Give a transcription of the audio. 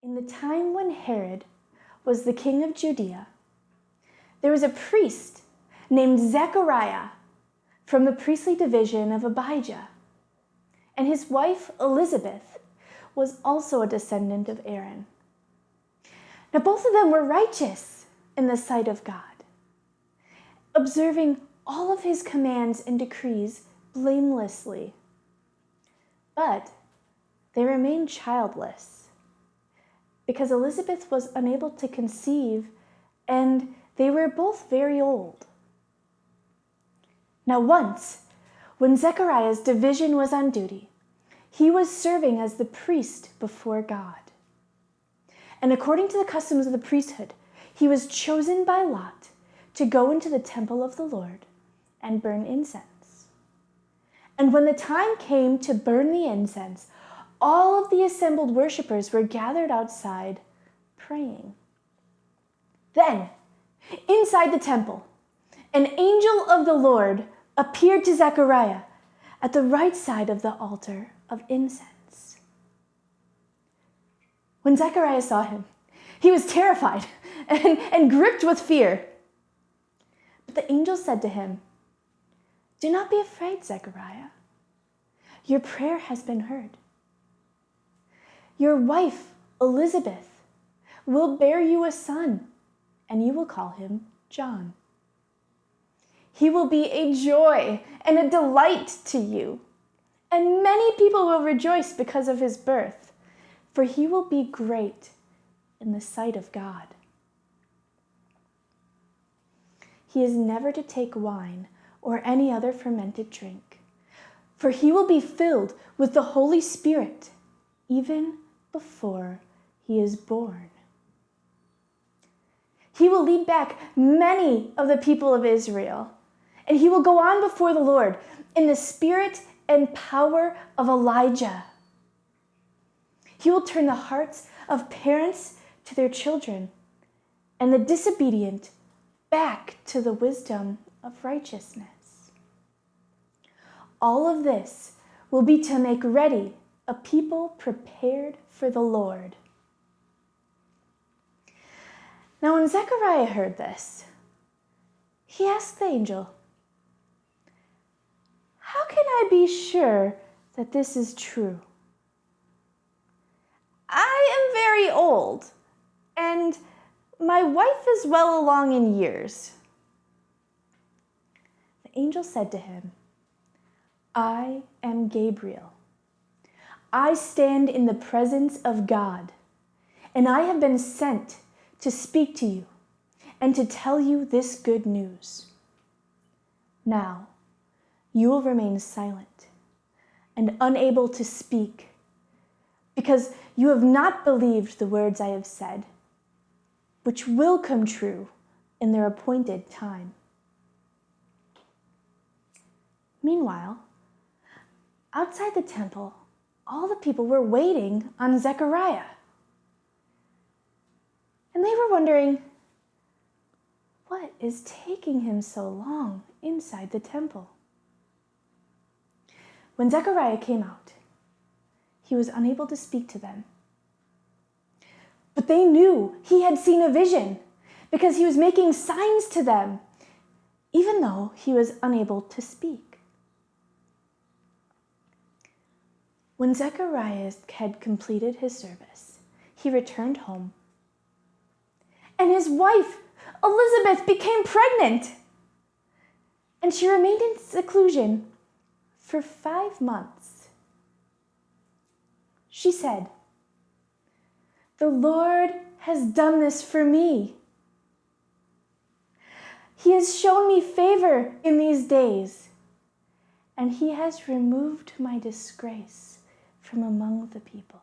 In the time when Herod was the king of Judea, there was a priest named Zechariah from the priestly division of Abijah, and his wife Elizabeth was also a descendant of Aaron. Now both of them were righteous in the sight of God, observing all of his commands and decrees blamelessly. But they remained childless because Elizabeth was unable to conceive, and they were both very old. Now once, when Zechariah's division was on duty, he was serving as the priest before God. And according to the customs of the priesthood, he was chosen by lot to go into the temple of the Lord and burn incense. And when the time came to burn the incense, all of the assembled worshipers were gathered outside praying. Then, inside the temple, an angel of the Lord appeared to Zechariah at the right side of the altar of incense. When Zechariah saw him, he was terrified and gripped with fear. But the angel said to him, "Do not be afraid, Zechariah. Your prayer has been heard. Your wife, Elizabeth, will bear you a son, and you will call him John. He will be a joy and a delight to you, and many people will rejoice because of his birth, for he will be great in the sight of God. He is never to take wine or any other fermented drink, for he will be filled with the Holy Spirit even before he is born. He will lead back many of the people of Israel, and he will go on before the Lord in the spirit and power of Elijah. He will turn the hearts of parents to their children, and the disobedient back to the wisdom of righteousness. All of this will be to make ready a people prepared for the Lord." Now when Zechariah heard this, he asked the angel, "How can I be sure that this is true? I am very old, and my wife is well along in years." The angel said to him, "I am Gabriel. I stand in the presence of God, and I have been sent to speak to you and to tell you this good news. Now, you will remain silent and unable to speak, because you have not believed the words I have said, which will come true in their appointed time." Meanwhile, outside the temple, all the people were waiting on Zechariah. And they were wondering, what is taking him so long inside the temple? When Zechariah came out, he was unable to speak to them. But they knew he had seen a vision because he was making signs to them, even though he was unable to speak. When Zechariah had completed his service, he returned home, and his wife, Elizabeth, became pregnant, and she remained in seclusion for 5 months. She said, "The Lord has done this for me. He has shown me favor in these days, and he has removed my disgrace from among the people."